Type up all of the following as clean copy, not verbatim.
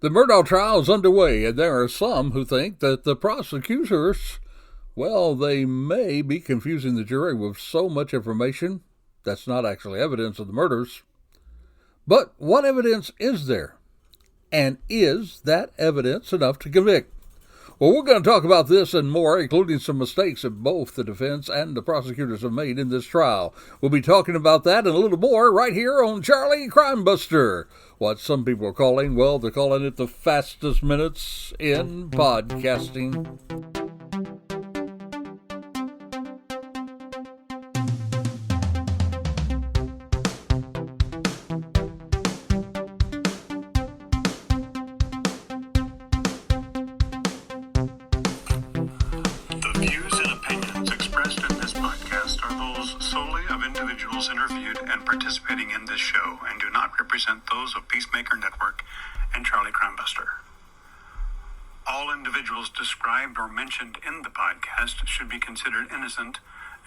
The Murdaugh trial is underway, and there are some who think that the prosecutors, well, they may be confusing the jury with so much information that's not actually evidence of the murders. But what evidence is there? And is that evidence enough to convict? Well, we're going to talk about this and more, including some mistakes that both the defense and the prosecutors have made in this trial. We'll be talking about that and a little more right here on Charlie Crime Buster. What some people are calling, well, they're calling it the fastest minutes in podcasting. Interviewed and participating in this show and do not represent those of Peacemaker Network and Charlie Crime Buster. All individuals described or mentioned in the podcast should be considered innocent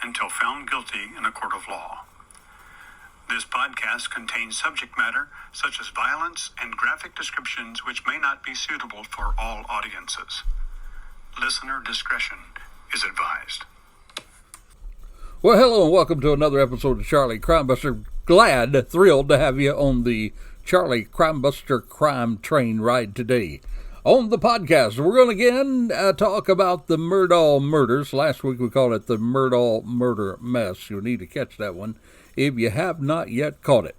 until found guilty in a court of law. This podcast contains subject matter such as violence and graphic descriptions which may not be suitable for all audiences. Listener discretion is advised. Well, hello and welcome to another episode of Charlie Crime Buster. Thrilled to have you on the Charlie Crime Buster crime train ride today. On the podcast, we're going to again talk about the Murdaugh murders. Last week we called it the Murdaugh murder mess. You'll need to catch that one if you have not yet caught it.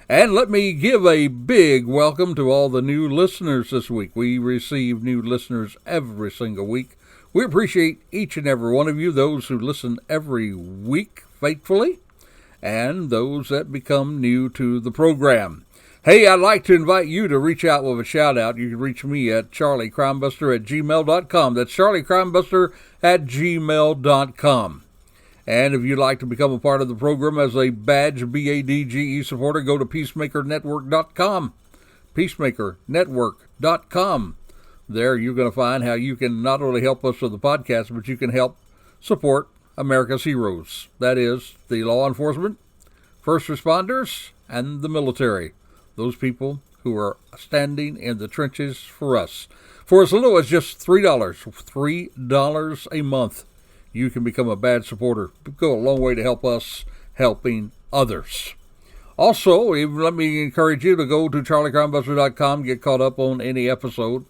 And let me give a big welcome to all the new listeners this week. We receive new listeners every single week. We appreciate each and every one of you, those who listen every week faithfully, and those that become new to the program. Hey, I'd like to invite you to reach out with a shout-out. You can reach me at charliecrimebuster@gmail.com. That's charliecrimebuster@gmail.com. And if you'd like to become a part of the program as a badge BADGE supporter, go to peacemakernetwork.com. peacemakernetwork.com. There you're going to find how you can not only help us with the podcast, but you can help support America's heroes. That is, the law enforcement, first responders, and the military. Those people who are standing in the trenches for us. For as little as just $3 a month, you can become a badge supporter. Go a long way to help us helping others. Also, let me encourage you to go to charliecrimebuster.com, get caught up on any episode.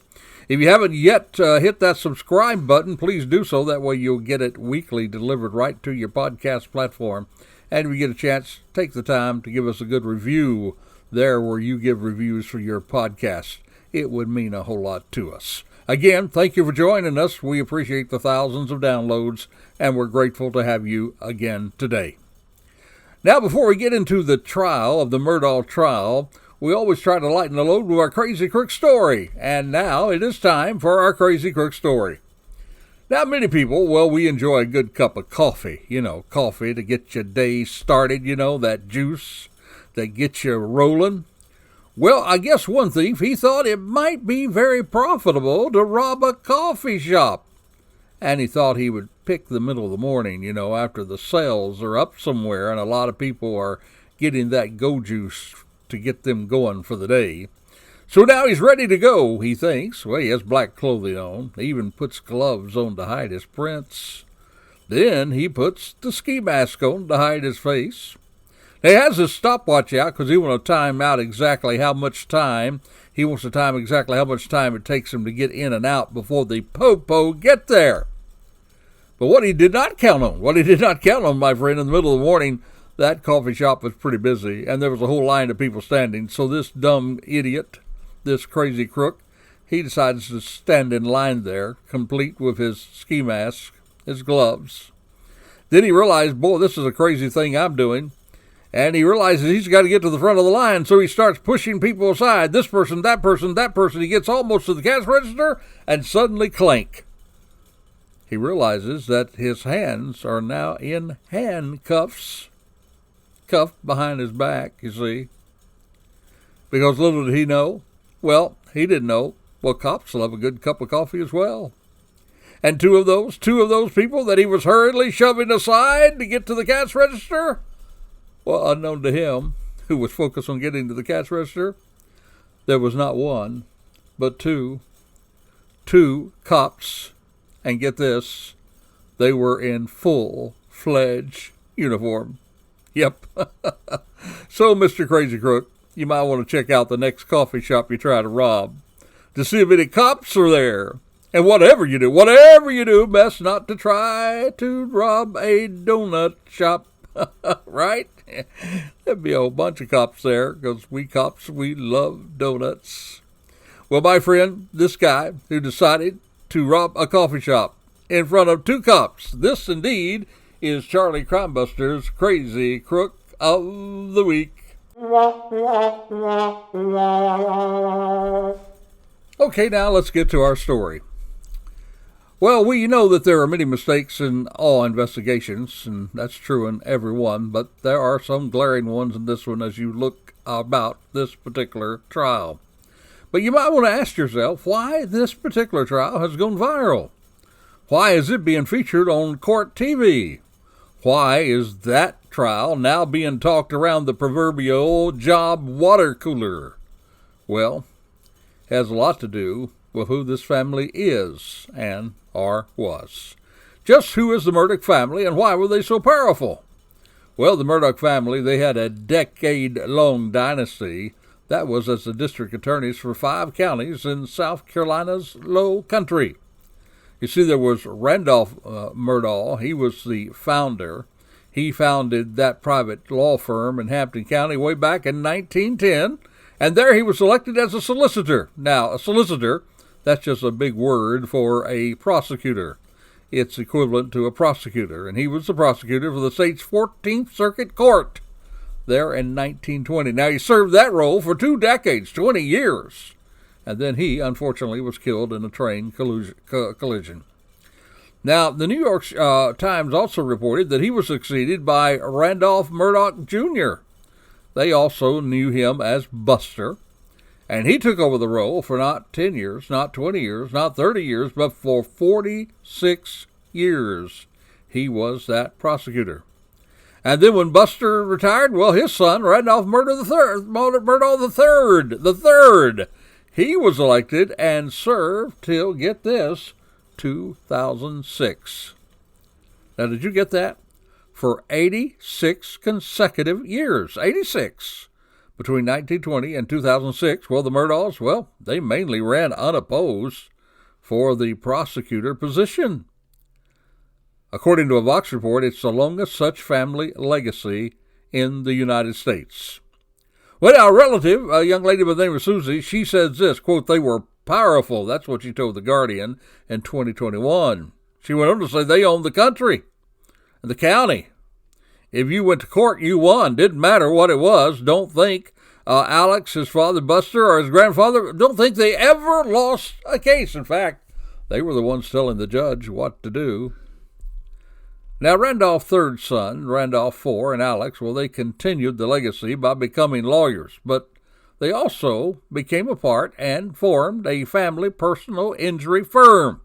If you haven't yet hit that subscribe button, please do so. That way you'll get it weekly delivered right to your podcast platform. And if you get a chance, take the time to give us a good review there where you give reviews for your podcast. It would mean a whole lot to us. Again, thank you for joining us. We appreciate the thousands of downloads, and we're grateful to have you again today. Now, before we get into the trial of the Murdaugh trial, we always try to lighten the load with our Crazy Crook story. And now it is time for our Crazy Crook story. Now, many people, well, we enjoy a good cup of coffee. Coffee to get your day started, that juice that gets you rolling. Well, I guess one thief, he thought it might be very profitable to rob a coffee shop. And he thought he would pick the middle of the morning, after the sales are up somewhere and a lot of people are getting that go juice to get them going for the day. So now he's ready to go, he thinks. Well, he has black clothing on. He even puts gloves on to hide his prints. Then he puts the ski mask on to hide his face. He has his stopwatch out because he wants to time out exactly how much time. He wants to time exactly how much time it takes him to get in and out before the po-po get there. But what he did not count on, my friend, in the middle of the morning, that coffee shop was pretty busy, and there was a whole line of people standing. So this dumb idiot, this crazy crook, he decides to stand in line there, complete with his ski mask, his gloves. Then he realized, boy, this is a crazy thing I'm doing. And he realizes he's got to get to the front of the line, so he starts pushing people aside. This person, that person, that person. He gets almost to the cash register, and suddenly clank. He realizes that his hands are now in handcuffs. Cuffed behind his back, you see. Because little did he know, well, he didn't know, well, cops love a good cup of coffee as well. And two of those people that he was hurriedly shoving aside to get to the cash register, well, unknown to him, who was focused on getting to the cash register, there was not one, but two cops, and get this, they were in full-fledged uniform. Yep. So, Mr. Crazy Crook, you might want to check out the next coffee shop you try to rob to see if any cops are there. And whatever you do, best not to try to rob a donut shop. Right? There'd be a whole bunch of cops there, because we cops, we love donuts. Well, my friend, this guy who decided to rob a coffee shop in front of two cops, this indeed is Charlie Crimebuster's Crazy Crook of the Week. Okay, now let's get to our story. Well, we know that there are many mistakes in all investigations, and that's true in every one, but there are some glaring ones in this one as you look about this particular trial. But you might want to ask yourself why this particular trial has gone viral. Why is it being featured on court TV? Why is that trial now being talked around the proverbial job water cooler? Well, it has a lot to do with who this family is and or was. Just who is the Murdaugh family and why were they so powerful? Well, the Murdaugh family, they had a decade-long dynasty that was as the district attorneys for 5 counties in South Carolina's Low Country. You see, there was Randolph Murdaugh. He was the founder. He founded that private law firm in Hampton County way back in 1910, and there he was elected as a solicitor. Now, a solicitor, that's just a big word for a prosecutor. It's equivalent to a prosecutor, and he was the prosecutor for the state's 14th Circuit Court there in 1920. Now, he served that role for 2 decades, 20 years. And then he, unfortunately, was killed in a train collision. Now, the New York Times also reported that he was succeeded by Randolph Murdaugh Jr. They also knew him as Buster. And he took over the role for not 10 years, not 20 years, not 30 years, but for 46 years. He was that prosecutor. And then when Buster retired, well, his son, Randolph Murdaugh the third, he was elected and served till, get this, 2006. Now, did you get that? For 86 consecutive years. 86. Between 1920 and 2006, well, the Murdaughs, well, they mainly ran unopposed for the prosecutor position. According to a Vox report, it's the longest such family legacy in the United States. Well, our relative, a young lady by the name of Susie, she says this, quote, they were powerful. That's what she told The Guardian in 2021. She went on to say they owned the country and the county. If you went to court, you won. Didn't matter what it was. Don't think Alex, his father Buster, or his grandfather, don't think they ever lost a case. In fact, they were the ones telling the judge what to do. Now, Randolph's third son, Randolph IV, and Alex, well, they continued the legacy by becoming lawyers, but they also became a part and formed a family personal injury firm.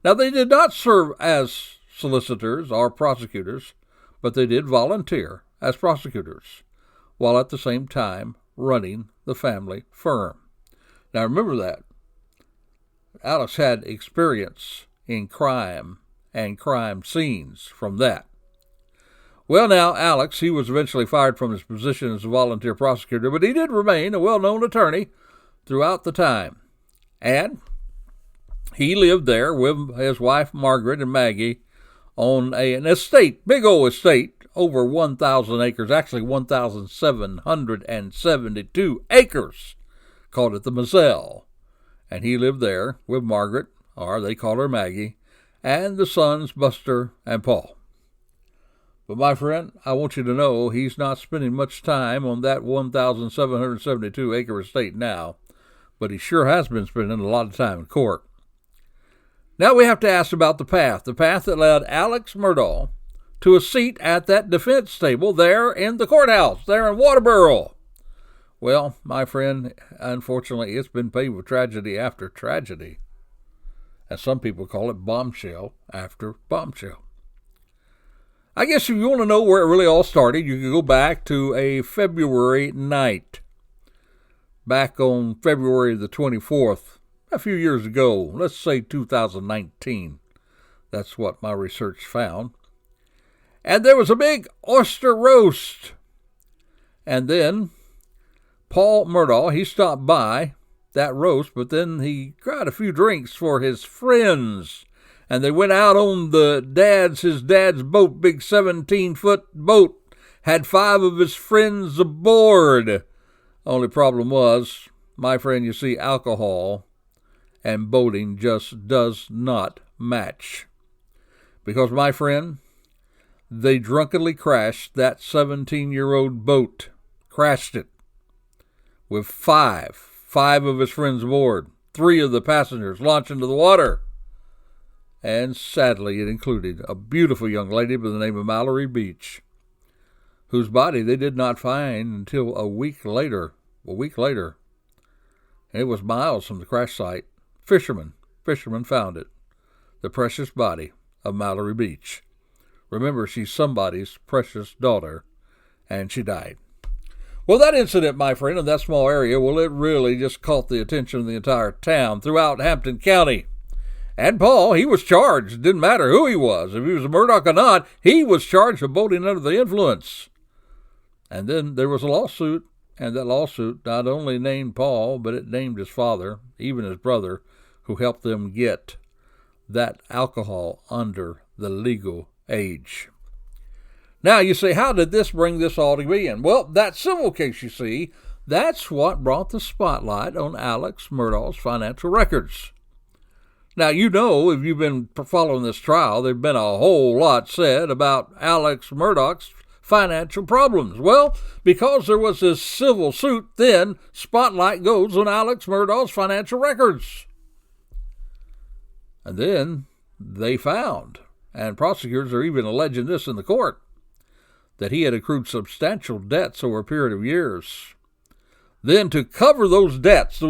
Now, they did not serve as solicitors or prosecutors, but they did volunteer as prosecutors, while at the same time running the family firm. Now, remember that. Alex had experience in crime and crime scenes from that. Well, now, Alex, he was eventually fired from his position as a volunteer prosecutor, but he did remain a well-known attorney throughout the time. And he lived there with his wife, Margaret, and Maggie on an estate, big old estate, over 1,000 acres, actually 1,772 acres, called it the Moselle. And he lived there with Margaret, or they call her Maggie, and the sons Buster and Paul. But my friend, I want you to know he's not spending much time on that 1,772 acre estate now, but he sure has been spending a lot of time in court. Now we have to ask about the path that led Alex Murdaugh to a seat at that defense table there in the courthouse, there in Waterboro. Well, my friend, unfortunately, it's been paved with tragedy after tragedy. As some people call it, bombshell after bombshell. I guess if you want to know where it really all started, you can go back to a February night. back on February the 24th, a few years ago, let's say 2019. That's what my research found. And there was a big oyster roast. And then Paul Murdaugh, he stopped by that roast, but then he got a few drinks for his friends. And they went out on his dad's boat, big 17-foot boat, had 5 of his friends aboard. Only problem was, my friend, you see, alcohol and boating just does not match. Because, my friend, they drunkenly crashed that 17-year-old boat. Crashed it with 5 of his friends aboard. 3 of the passengers launched into the water. And sadly, it included a beautiful young lady by the name of Mallory Beach, whose body they did not find until a week later. And it was miles from the crash site. Fishermen found it. The precious body of Mallory Beach. Remember, she's somebody's precious daughter, and she died. Well, that incident, my friend, in that small area, well, it really just caught the attention of the entire town throughout Hampton County. And Paul, he was charged. It didn't matter who he was. If he was a Murdaugh or not, he was charged with boating under the influence. And then there was a lawsuit, and that lawsuit not only named Paul, but it named his father, even his brother, who helped them get that alcohol under the legal age. Now, you say, how did this bring this all to be in? Well, that civil case, you see, that's what brought the spotlight on Alex Murdaugh's financial records. Now, you know, if you've been following this trial, there's been a whole lot said about Alex Murdaugh's financial problems. Well, because there was this civil suit, then spotlight goes on Alex Murdaugh's financial records. And then they found, and prosecutors are even alleging this in the court, that he had accrued substantial debts over a period of years. Then to cover those debts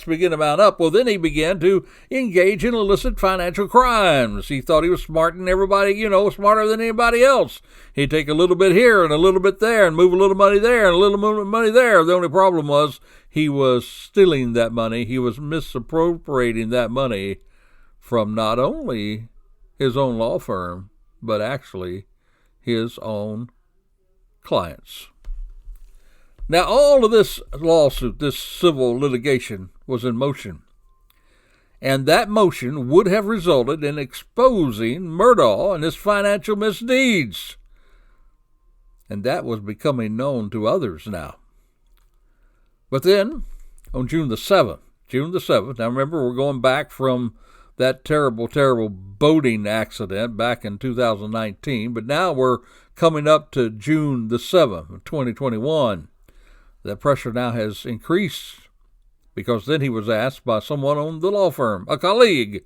began to mount up. Well, then he began to engage in illicit financial crimes. He thought he was smarter than everybody, smarter than anybody else. He'd take a little bit here and a little bit there and move a little money there and a little money there. The only problem was he was stealing that money. He was misappropriating that money from not only his own law firm, but actually his own clients. Now, all of this lawsuit, this civil litigation, was in motion. And that motion would have resulted in exposing Murdaugh and his financial misdeeds. And that was becoming known to others now. But then, on June the 7th, now remember, we're going back from that terrible, terrible boating accident back in 2019, but now we're coming up to June the 7th of 2021. The pressure now has increased because then he was asked by someone on the law firm, a colleague,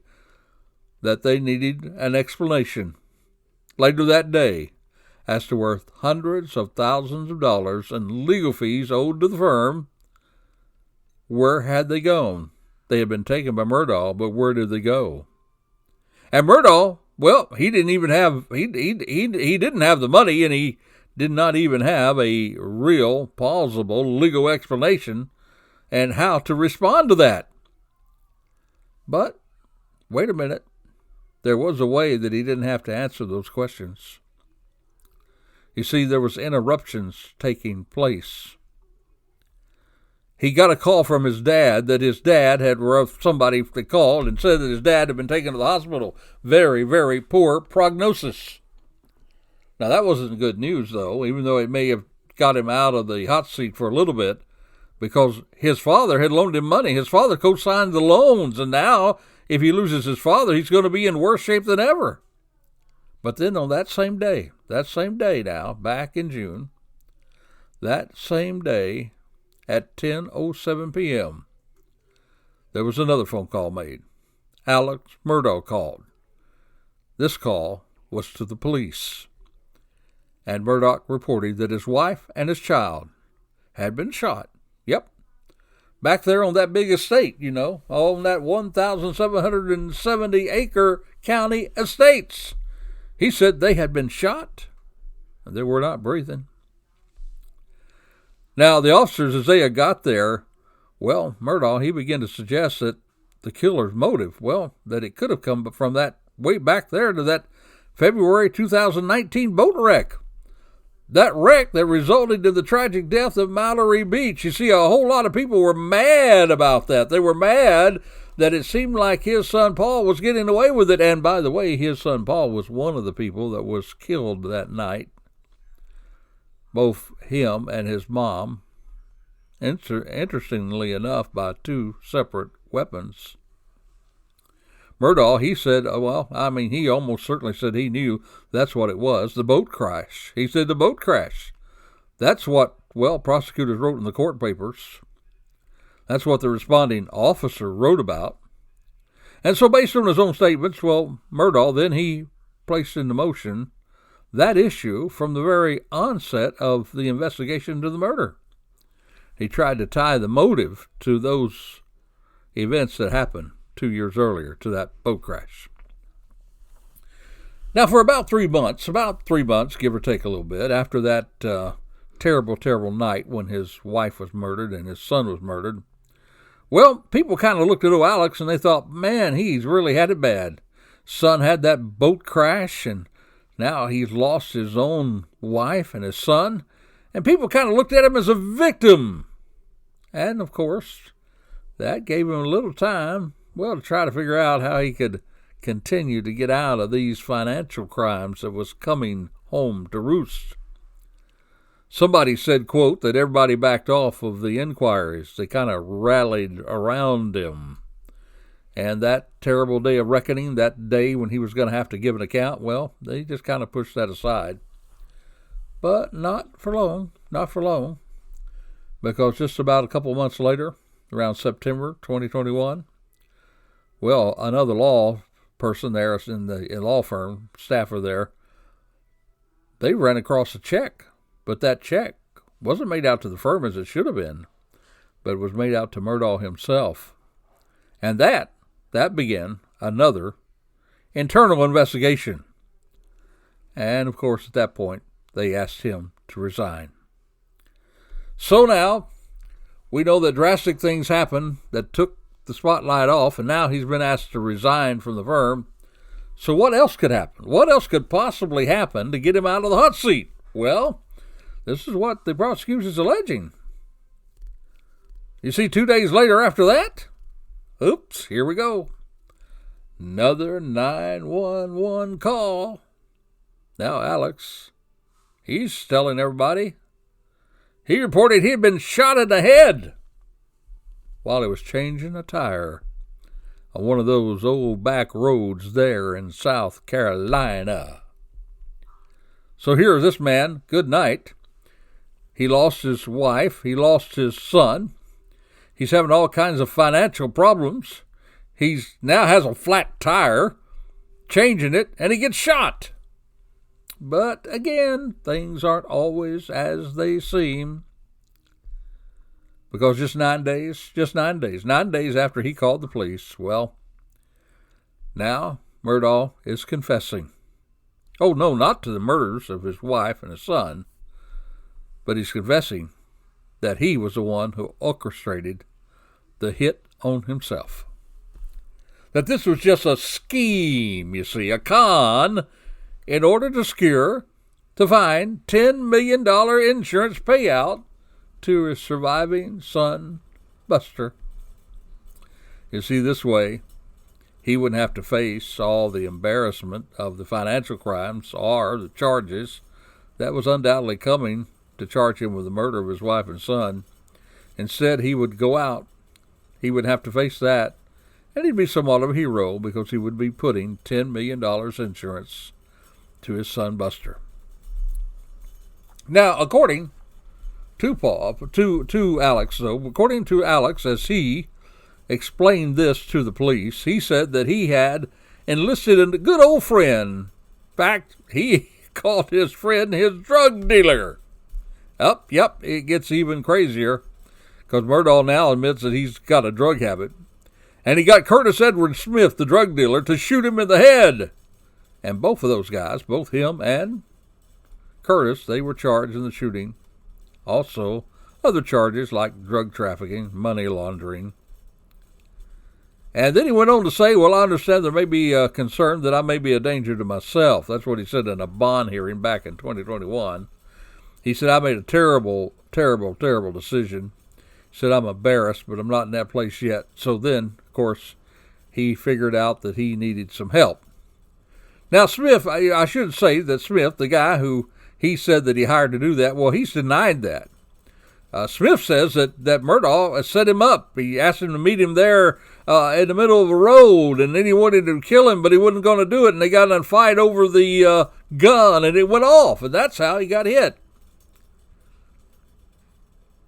that they needed an explanation later that day as to where hundreds of thousands of dollars in legal fees owed to the firm, where had they gone? They had been taken by Murdaugh, but where did they go? And Murdaugh, well, he didn't even have he didn't have the money, and he did not even have a real, plausible legal explanation and how to respond to that. But, wait a minute, there was a way that he didn't have to answer those questions. You see, there was interruptions taking place. He got a call from his dad that his dad had, somebody that called and said that his dad had been taken to the hospital. Very, very poor prognosis. Now, that wasn't good news, though, even though it may have got him out of the hot seat for a little bit, because his father had loaned him money. His father co-signed the loans, and now, if he loses his father, he's going to be in worse shape than ever. But then on that same day now, back in June, that same day at 10:07 p.m., there was another phone call made. Alex Murdaugh called. This call was to the police. And Murdaugh reported that his wife and his child had been shot. Yep. Back there on that big estate, on that 1,770-acre county estates. He said they had been shot and they were not breathing. Now, the officers, as they got there, Well, Murdaugh, he began to suggest that the killer's motive, well, that it could have come from that way back there to that February 2019 boat wreck. That wreck that resulted in the tragic death of Mallory Beach. You see, a whole lot of people were mad about that. They were mad that it seemed like his son Paul was getting away with it. And by the way, his son Paul was one of the people that was killed that night. Both him and his mom, interestingly enough, by two separate weapons. Murdaugh, he said, he almost certainly said he knew that's what it was, the boat crash. He said the boat crash. That's what, prosecutors wrote in the court papers. That's what the responding officer wrote about. And so based on his own statements, Murdaugh, then he placed into motion that issue from the very onset of the investigation into the murder. He tried to tie the motive to those events that happened 2 years earlier, to that boat crash. Now, for about 3 months, give or take a little bit, after that terrible, terrible night when his wife was murdered and his son was murdered, people kind of looked at old Alex and they thought, man, he's really had it bad. Son had that boat crash and now he's lost his own wife and his son. And people kind of looked at him as a victim. And, of course, that gave him a little time, to try to figure out how he could continue to get out of these financial crimes that was coming home to roost. Somebody said, quote, that everybody backed off of the inquiries. They kind of rallied around him. And that terrible day of reckoning, that day when he was going to have to give an account, they just kind of pushed that aside. But not for long, because just about a couple of months later, around September 2021, another law person there in the law firm, staffer there, they ran across a check, but that check wasn't made out to the firm as it should have been, but it was made out to Murdaugh himself. And that began another internal investigation. And, of course, at that point, they asked him to resign. So now, we know that drastic things happened that took the spotlight off, and now he's been asked to resign from the firm. So what else could happen? What else could possibly happen to get him out of the hot seat? Well, this is what the prosecution is alleging. You see, 2 days later after that, oops, here we go. Another 911 call. Now Alex, he's telling everybody he reported he had been shot in the head while he was changing a tire on one of those old back roads there in South Carolina. So here's this man, good night. He lost his wife, he lost his son. He's having all kinds of financial problems. He now has a flat tire, changing it, and he gets shot. But again, things aren't always as they seem. Because just 9 days after he called the police, now Murdaugh is confessing. Oh, no, not to the murders of his wife and his son, but he's confessing that he was the one who orchestrated the hit on himself. That this was just a scheme, you see, a con, in order to find $10 million insurance payout to his surviving son, Buster. You see, this way, he wouldn't have to face all the embarrassment of the financial crimes or the charges that was undoubtedly coming to charge him with the murder of his wife and son. Instead, he would go out. He would have to face that, and he'd be somewhat of a hero because he would be putting $10 million insurance to his son, Buster. Now, according to Alex, though, according to Alex, as he explained this to the police, he said that he had enlisted a good old friend. In fact, he called his friend his drug dealer. Yep, it gets even crazier, because Murdaugh now admits that he's got a drug habit. And he got Curtis Edward Smith, the drug dealer, to shoot him in the head. And both of those guys, both him and Curtis, they were charged in the shooting also other charges like drug trafficking, money laundering. And then he went on to say, well, I understand there may be a concern that I may be a danger to myself. That's what he said in a bond hearing back in 2021. He said, I made a terrible, terrible, terrible decision. He said, I'm embarrassed, but I'm not in that place yet. So then, of course, he figured out that he needed some help. Now, Smith, I should say that Smith, the guy who he said that he hired to do that, well, he's denied that. Smith says that Murdaugh set him up. He asked him to meet him there in the middle of the road, and then he wanted to kill him, but he wasn't going to do it, and they got in a fight over the gun, and it went off, and that's how he got hit.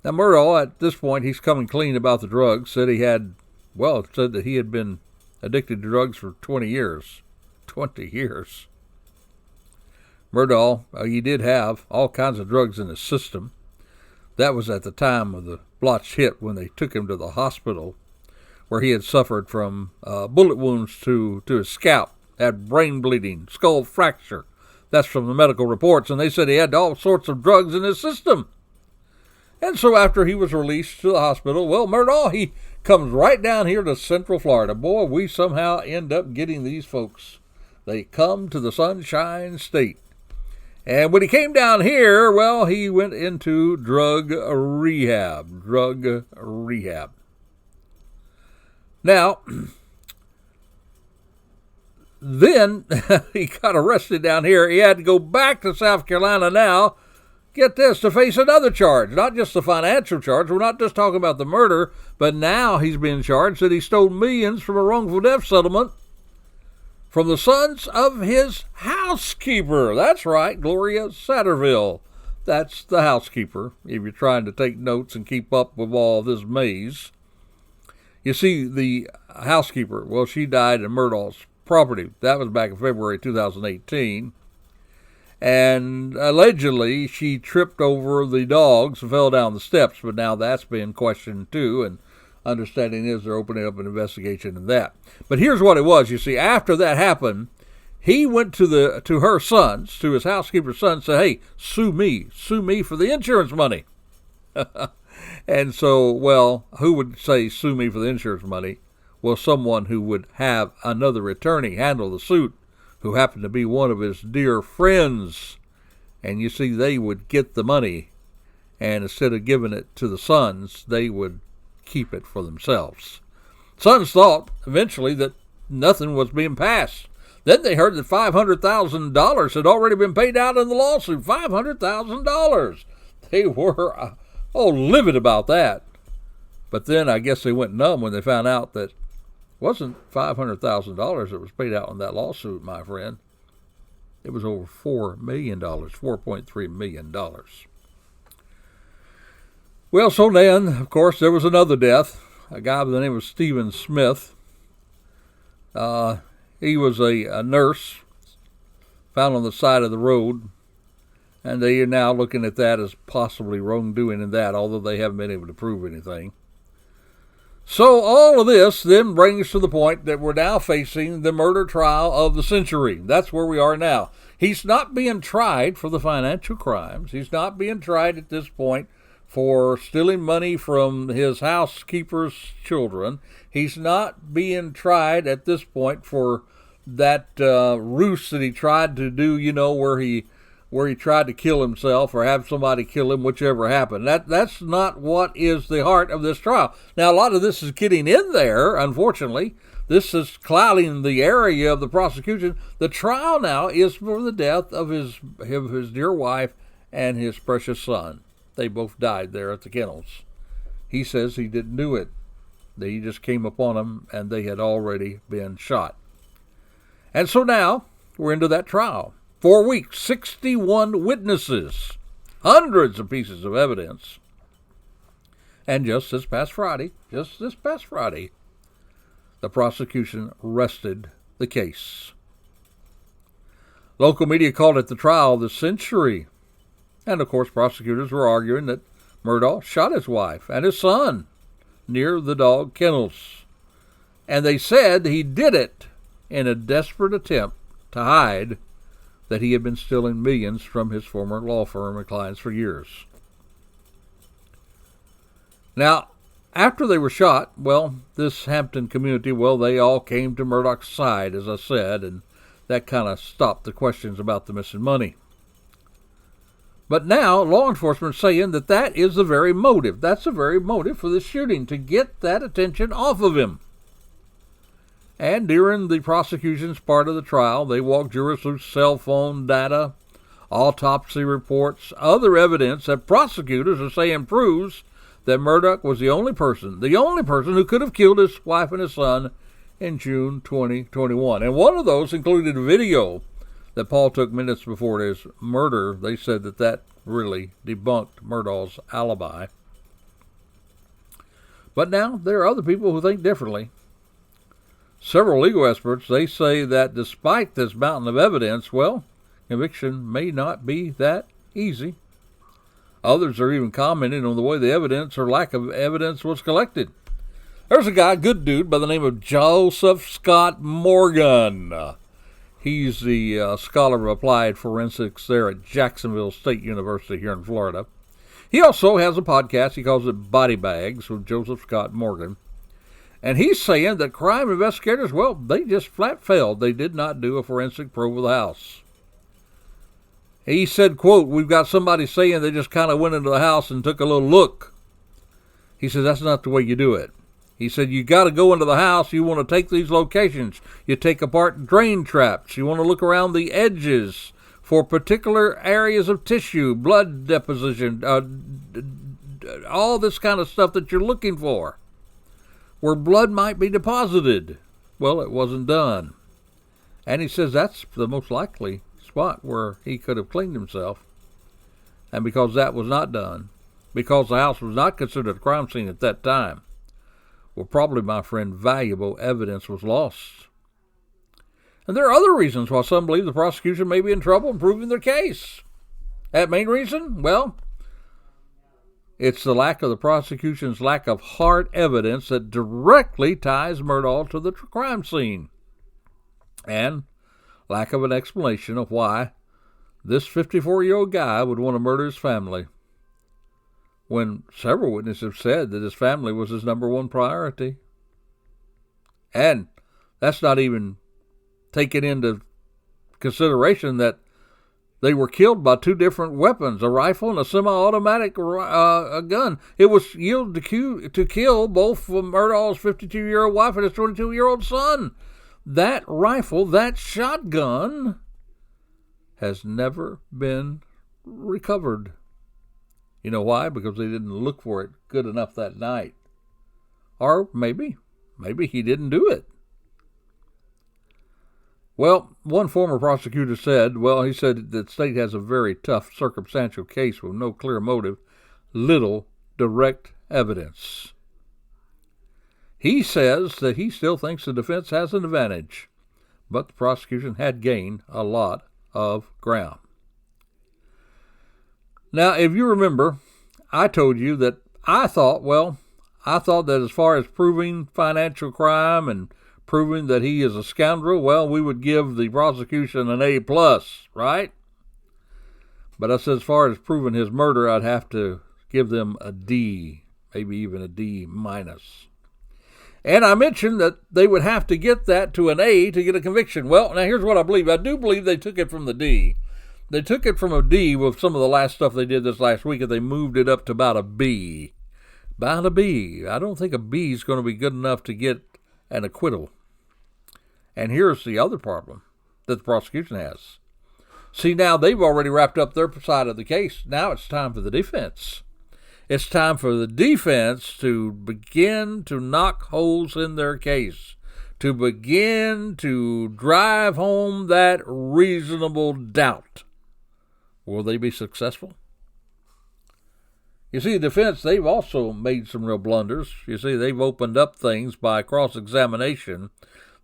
Now, Murdaugh, at this point, he's coming clean about the drugs, said that he had been addicted to drugs for 20 years. 20 years. Murdaugh, he did have all kinds of drugs in his system. That was at the time of the blotched hit when they took him to the hospital, where he had suffered from bullet wounds to his scalp, had brain bleeding, skull fracture. That's from the medical reports, and they said he had all sorts of drugs in his system. And so after he was released to the hospital, well, Murdaugh, he comes right down here to Central Florida. Boy, we somehow end up getting these folks. They come to the Sunshine State. And when he came down here, well, he went into drug rehab. Now, then he got arrested down here. He had to go back to South Carolina now, get this, to face another charge. Not just the financial charge. We're not just talking about the murder, but now he's being charged that he stole millions from a wrongful death settlement from the sons of his housekeeper. That's right, Gloria Satterville. That's the housekeeper, if you're trying to take notes and keep up with all this maze. You see, the housekeeper, well, she died in Murdaugh's property. That was back in February 2018. And allegedly, she tripped over the dogs and fell down the steps, but now that's been questioned too, and understanding is they're opening up an investigation in that. But here's what it was. You see, after that happened, he went to her sons, to his housekeeper's son, and said, hey, sue me for the insurance money. And so, well, who would say sue me for the insurance money? Well, someone who would have another attorney handle the suit, who happened to be one of his dear friends. And you see, they would get the money, and instead of giving it to the sons, they would keep it for themselves. Sons thought eventually that nothing was being passed. Then they heard that $500,000 had already been paid out in the lawsuit. $500,000. They were livid about that. But then I guess they went numb when they found out that it wasn't $500,000 that was paid out in that lawsuit, my friend. It was over $4 million, $4.3 million. Well, so then, of course, there was another death. A guy by the name of Stephen Smith. He was a nurse found on the side of the road, and they are now looking at that as possibly wrongdoing in that, although they haven't been able to prove anything. So all of this then brings to the point that we're now facing the murder trial of the century. That's where we are now. He's not being tried for the financial crimes. He's not being tried at this point for stealing money from his housekeeper's children. He's not being tried at this point for that ruse that he tried to do, where he tried to kill himself or have somebody kill him, whichever happened. That's not what is the heart of this trial. Now, a lot of this is getting in there, unfortunately. This is clouding the area of the prosecution. The trial now is for the death of his dear wife and his precious son. They both died there at the kennels. He says he didn't do it. That he just came upon them and they had already been shot. And so now we're into that trial. 4 weeks, 61 witnesses, hundreds of pieces of evidence. And just this past Friday, the prosecution rested the case. Local media called it the trial of the century. And, of course, prosecutors were arguing that Murdaugh shot his wife and his son near the dog kennels. And they said he did it in a desperate attempt to hide that he had been stealing millions from his former law firm and clients for years. Now, after they were shot, well, this Hampton community, well, they all came to Murdaugh's side, as I said, and that kind of stopped the questions about the missing money. But now, law enforcement is saying that that is the very motive. That's the very motive for the shooting, to get that attention off of him. And during the prosecution's part of the trial, they walked jurors through cell phone data, autopsy reports, other evidence that prosecutors are saying proves that Murdaugh was the only person who could have killed his wife and his son in June 2021. And one of those included a video that Paul took minutes before his murder. They said that really debunked Murdaugh's alibi. But now there are other people who think differently. Several legal experts, they say that despite this mountain of evidence, well, conviction may not be that easy. Others are even commenting on the way the evidence or lack of evidence was collected. There's a guy, good dude, by the name of Joseph Scott Morgan. He's the scholar of applied forensics there at Jacksonville State University here in Florida. He also has a podcast. He calls it Body Bags with Joseph Scott Morgan. And he's saying that crime investigators, well, they just flat failed. They did not do a forensic probe of the house. He said, quote, "We've got somebody saying they just kind of went into the house and took a little look." He said, that's not the way you do it. He said, you got to go into the house. You want to take these locations. You take apart drain traps. You want to look around the edges for particular areas of tissue, blood deposition, all this kind of stuff that you're looking for, where blood might be deposited. Well, it wasn't done. And he says that's the most likely spot where he could have cleaned himself. And because that was not done, because the house was not considered a crime scene at that time, well, probably, my friend, valuable evidence was lost. And there are other reasons why some believe the prosecution may be in trouble in proving their case. That main reason? Well, it's the prosecution's lack of hard evidence that directly ties Murdaugh to the crime scene. And lack of an explanation of why this 54-year-old guy would want to murder his family, when several witnesses have said that his family was his number one priority. And that's not even taking into consideration that they were killed by two different weapons, a rifle and a semi-automatic gun. It was used to kill both Murdaugh's 52-year-old wife and his 22-year-old son. That rifle, that shotgun, has never been recovered. You know why? Because they didn't look for it good enough that night. Or maybe he didn't do it. Well, one former prosecutor said, he said that the state has a very tough circumstantial case with no clear motive, little direct evidence. He says that he still thinks the defense has an advantage, but the prosecution had gained a lot of ground. Now, if you remember, I told you that I thought that as far as proving financial crime and proving that he is a scoundrel, well, we would give the prosecution an A+, right? But I said as far as proving his murder, I'd have to give them a D, maybe even a D-. And I mentioned that they would have to get that to an A to get a conviction. Well, now here's what I believe. I do believe they took it from the D. They took it from a D with some of the last stuff they did this last week, and they moved it up to about a B. About a B. I don't think a B is going to be good enough to get an acquittal. And here's the other problem that the prosecution has. See, now they've already wrapped up their side of the case. Now it's time for the defense. It's time for the defense to begin to knock holes in their case, to begin to drive home that reasonable doubt. Will they be successful? You see, the defense, they've also made some real blunders. You see, they've opened up things by cross-examination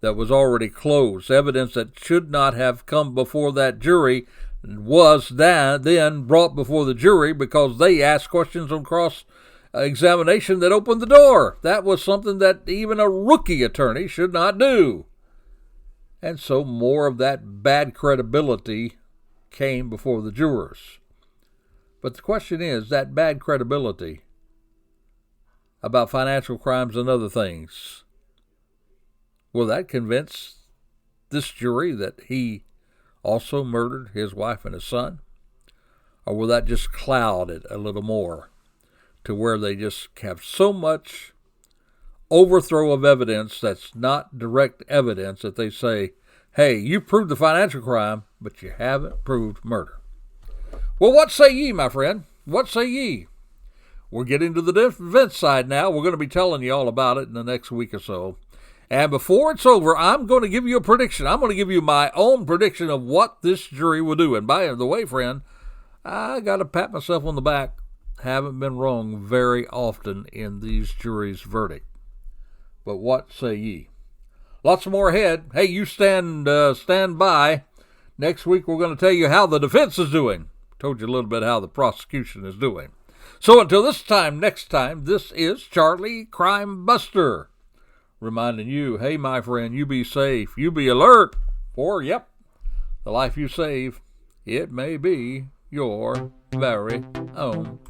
that was already closed. Evidence that should not have come before that jury was then brought before the jury because they asked questions on cross-examination that opened the door. That was something that even a rookie attorney should not do. And so more of that bad credibility came before the jurors. But the question is, that bad credibility, about financial crimes and other things. Will that convince this jury that he also murdered his wife and his son? Or will that just cloud it a little more to where they just have so much overthrow of evidence that's not direct evidence that they say, hey, you proved the financial crime, but you haven't proved murder? Well, what say ye, my friend? What say ye? We're getting to the defense side now. We're going to be telling you all about it in the next week or so. And before it's over, I'm going to give you a prediction. I'm going to give you my own prediction of what this jury will do. And by the way, friend, I got to pat myself on the back. Haven't been wrong very often in these juries' verdict. But what say ye? Lots more ahead. Hey, you stand by. Next week we're going to tell you how the defense is doing. Told you a little bit how the prosecution is doing. So until next time, this is Charlie Crime Buster, reminding you, hey, my friend, you be safe, you be alert, for, yep, the life you save, it may be your very own.